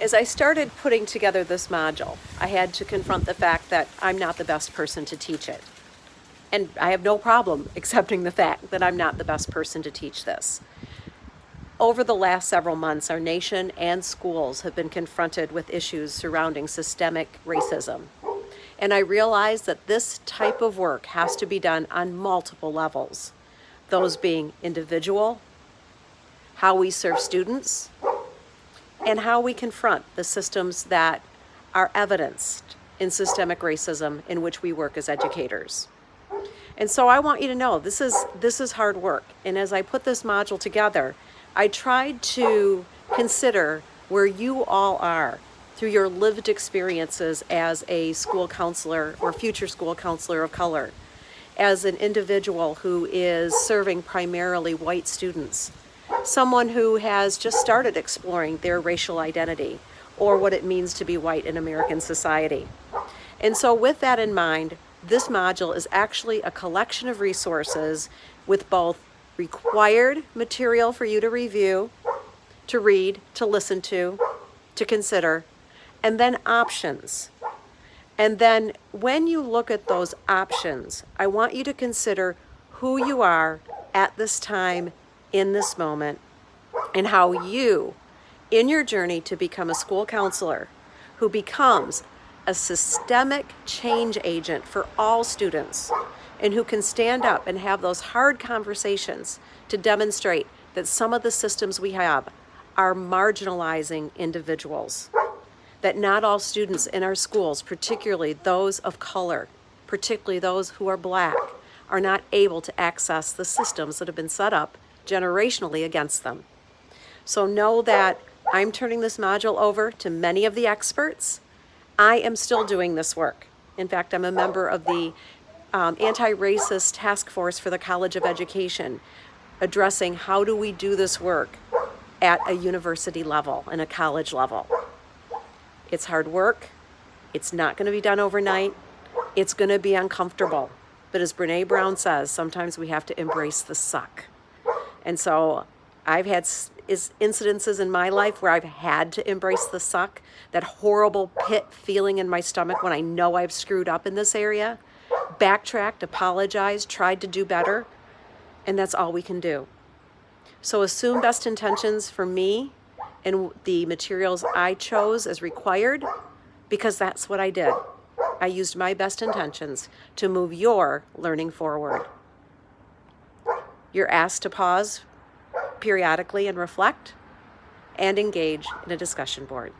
As I started putting together this module, I had to confront the fact that I'm not the best person to teach it. And I have no problem accepting the fact that I'm not the best person to teach this. Over the last several months, our nation and schools have been confronted with issues surrounding systemic racism. And I realize that this type of work has to be done on multiple levels, those being individual, how we serve students, and how we confront the systems that are evidenced in systemic racism in which we work as educators. And so I want you to know this is hard work. And as I put this module together, I tried to consider where you all are through your lived experiences as a school counselor or future school counselor of color, as an individual who is serving primarily white students, someone who has just started exploring their racial identity or what it means to be white in American society. And so with that in mind, this module is actually a collection of resources with both required material for you to review, to read, to listen to consider, and then options. And then when you look at those options, I want you to consider who you are at this time, in this moment, and how you, in your journey to become a school counselor who becomes a systemic change agent for all students and who can stand up and have those hard conversations to demonstrate that some of the systems we have are marginalizing individuals, that not all students in our schools, particularly those of color, particularly those who are Black, are not able to access the systems that have been set up generationally against them. So know that I'm turning this module over to many of the experts. I am still doing this work. In fact, I'm a member of the Anti-Racist Task Force for the College of Education, addressing how do we do this work at a university level and a college level. It's hard work. It's not going to be done overnight. It's going to be uncomfortable. But as Brene Brown says, sometimes we have to embrace the suck. And so I've had incidences in my life where I've had to embrace the suck, that horrible pit feeling in my stomach when I know I've screwed up in this area, backtracked, apologized, tried to do better, and that's all we can do. So assume best intentions for me and the materials I chose as required, because that's what I did. I used my best intentions to move your learning forward. You're asked to pause periodically and reflect and engage in a discussion board.